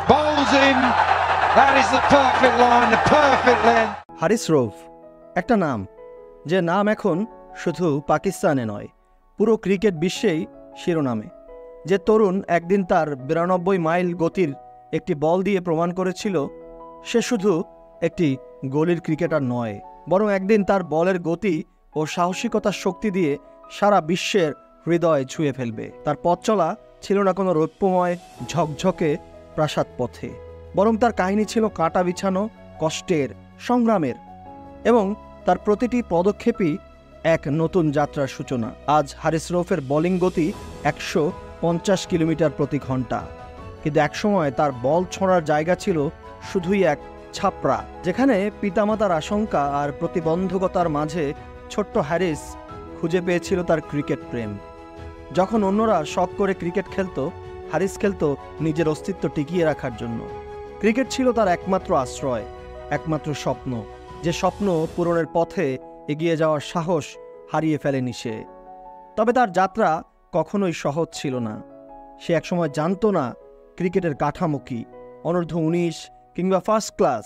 Bowls in. That is the perfect line, the perfect length. হারিস রৌফ একটা নাম, যে নাম এখন শুধু পাকিস্তানে নয়, পুরো ক্রিকেট বিশ্বেই শিরোনামে। যে তরুণ একদিন তার 92 মাইল গতির একটি বল দিয়ে প্রমাণ করেছিল সে শুধু একটি গলির ক্রিকেটার নয়, বরং একদিন তার বলের গতি ও সাহসিকতার শক্তি দিয়ে সারা বিশ্বের হৃদয় ছুঁয়ে ফেলবে। তার পথ চলা ছিল না কোনো রৌপ্যময় ঝকঝকে প্রাসাদ পথে, বরং তার কাহিনী ছিল কাঁটা বিছানো কষ্টের, সংগ্রামের, এবং তার প্রতিটি পদক্ষেপই এক নতুন যাত্রার সূচনা। আজ হারিস রৌফের বোলিং গতি 150 কিলোমিটার প্রতি ঘন্টা, কিন্তু একসময় তার বল ছোঁড়ার জায়গা ছিল শুধুই এক ছাপড়া, যেখানে পিতামাতার আশঙ্কা আর প্রতিবন্ধকতার মাঝে ছোট্ট হ্যারিস খুঁজে পেয়েছিল তার ক্রিকেট প্রেম। যখন অন্যরা শখ করে ক্রিকেট খেলত, হ্যারিস খেলত নিজের অস্তিত্ব টিকিয়ে রাখার জন্য। ক্রিকেট ছিল তার একমাত্র আশ্রয়, একমাত্র স্বপ্ন, যে স্বপ্ন পূরণের পথে এগিয়ে যাওয়ার সাহস হারিয়ে ফেলেনি সে। তবে তার যাত্রা কখনোই সহজ ছিল না। সে একসময় জানতো না ক্রিকেটের কাঠামো কি, অনূর্ধ্ব 19 কিংবা ফার্স্ট ক্লাস।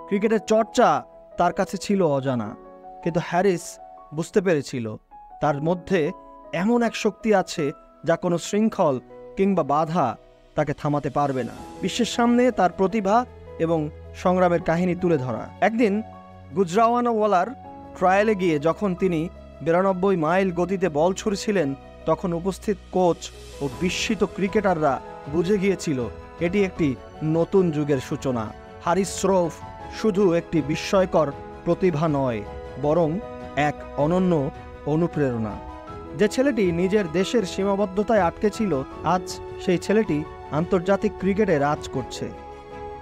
ক্রিকেটের চর্চা তার কাছে ছিল অজানা, কিন্তু হ্যারিস বুঝতে পেরেছিল তার মধ্যে এমন এক শক্তি আছে যা কোনো শৃঙ্খল কিংবা বাধা তাকে থামাতে পারবে না। বিশ্বের সামনে তার প্রতিভা এবং সংগ্রামের কাহিনী তুলে ধরা। একদিন গুজরাওয়ানাওয়ালার ট্রায়ালে গিয়ে যখন তিনি 92 মাইল গতিতে বল ছুড়ছিলেন, তখন উপস্থিত কোচ ও বিস্মিত ক্রিকেটাররা বুঝে গিয়েছিল এটি একটি নতুন যুগের সূচনা। হারিস রৌফ শুধু একটি বিস্ময়কর প্রতিভা নয়, বরং এক অনন্য অনুপ্রেরণা। যে ছেলেটি নিজের দেশের সীমাবদ্ধতায় আটকে ছিল, আজ সেই ছেলেটি আন্তর্জাতিক ক্রিকেটে রাজ করছে।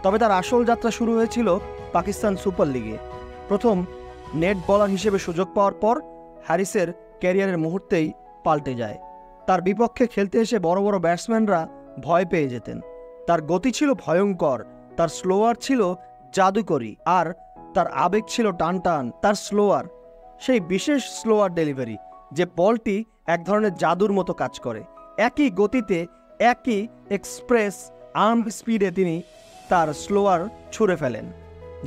তবে তার আসল যাত্রা শুরু হয়েছিল পাকিস্তান সুপার লিগে। প্রথম নেট বলার হিসেবে সুযোগ পাওয়ার পর হ্যারিসের ক্যারিয়ারের মুহূর্তেই পাল্টে যায়। তার বিপক্ষে খেলতে এসে বড় বড় ব্যাটসম্যানরা ভয় পেয়ে যেতেন। তার গতি ছিল ভয়ঙ্কর, তার স্লোয়ার ছিল জাদুকরী, আর তার আবেগ ছিল টানটান। তার স্লোয়ার, সেই বিশেষ স্লোয়ার ডেলিভারি, যে বলটি এক ধরনের জাদুর মতো কাজ করে। একই গতিতে, একই এক্সপ্রেস আর্ম স্পিডে তিনি তার স্লোয়ার ছুঁড়ে ফেলেন,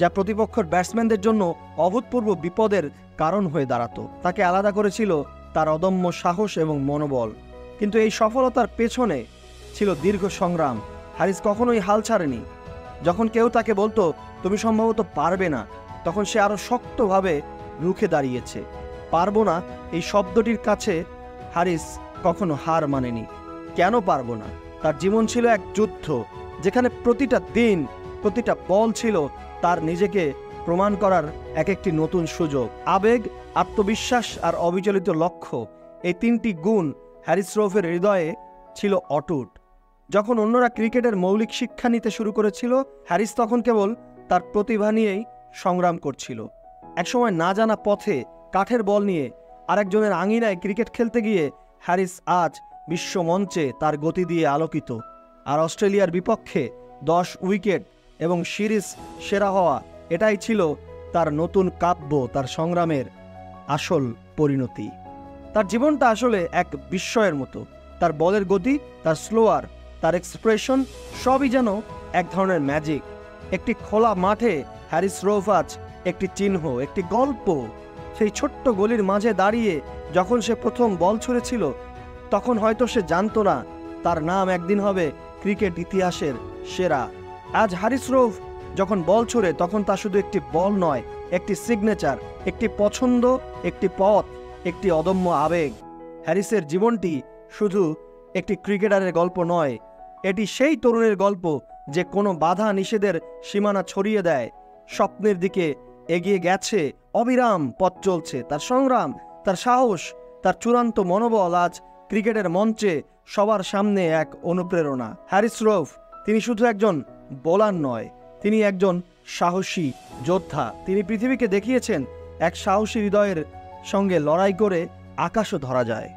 যা প্রতিপক্ষের ব্যাটসম্যানদের জন্য অভূতপূর্ব বিপদের কারণ হয়ে দাঁড়াতো। তাকে আলাদা করেছিল তার অদম্য সাহস এবং মনোবল। কিন্তু এই সফলতার পেছনে ছিল দীর্ঘ সংগ্রাম। হ্যারিস কখনোই হাল ছাড়েনি। যখন কেউ তাকে বলতো তুমি সম্ভবত পারবে না, তখন সে আরো শক্তভাবে রুখে দাঁড়িয়েছে। পারবো না এই শব্দটির কাছে হ্যারিস কখনো হার মানেনি। কেন পারবো না? তার জীবন ছিল এক যুদ্ধ, যেখানে প্রতিটা দিন, প্রতিটা বল ছিল তার নিজেকে প্রমাণ করার এক একটি নতুন সুযোগ। আবেগ, আত্মবিশ্বাস আর অবিচলিত লক্ষ্য, এই তিনটি গুণ হ্যারিস রৌফের হৃদয়ে ছিল অটুট। যখন অন্যরা ক্রিকেটের মৌলিক শিক্ষা নিতে শুরু করেছিল, হ্যারিস তখন কেবল তার প্রতিভা নিয়েই সংগ্রাম করছিল। একসময় না জানা পথে কাঠের বল নিয়ে আরেকজনের আঙিনায় ক্রিকেট খেলতে গিয়ে হ্যারিস আজ বিশ্ব মঞ্চে তার গতি দিয়ে আলোকিত। আর অস্ট্রেলিয়ার বিপক্ষে 10 উইকেট এবং সিরিজ সেরা হওয়া, এটাই ছিল তার নতুন কাব্য, তার সংগ্রামের আসল পরিণতি। তার জীবনটা আসলে এক বিস্ময়ের মতো। তার বলের গতি, তার স্লোয়ার, তার এক্সপ্রেশন, সবই যেন এক ধরনের ম্যাজিক। একটি খোলা মাঠে হ্যারিস রৌফ আজ একটি চিহ্ন, একটি গল্প। সেই ছোট্ট গলির মাঝে দাঁড়িয়ে যখন সে প্রথম বল ছুঁড়েছিল, তখন হয়তো সে জানতো না তার নাম একদিন হবে ক্রিকেট ইতিহাসের সেরা। আজ হারিস রৌফ যখন বল ছুঁড়ে, তখন তা শুধু একটি বল নয়, একটি সিগনেচার, একটি পছন্দ, একটি পথ, একটি অদম্য আবেগ। হ্যারিসের জীবনটি শুধু একটি ক্রিকেটারের গল্প নয়, এটি সেই তরুণের গল্প যে কোনো বাধা নিষেধের সীমানা ছড়িয়ে দেয়, স্বপ্নের দিকে এগিয়ে গেছে, অবিরাম পথ চলছে। তার সংগ্রাম, তার সাহস, তার চূড়ান্ত মনোবল আজ ক্রিকেটের মঞ্চে সবার সামনে এক অনুপ্রেরণা। হ্যারিস রৌফ, তিনি শুধু একজন বোলার নয়, তিনি একজন সাহসী যোদ্ধা। তিনি পৃথিবীকে দেখিয়েছেন এক সাহসী হৃদয়ের সঙ্গে লড়াই করে আকাশও ধরা যায়।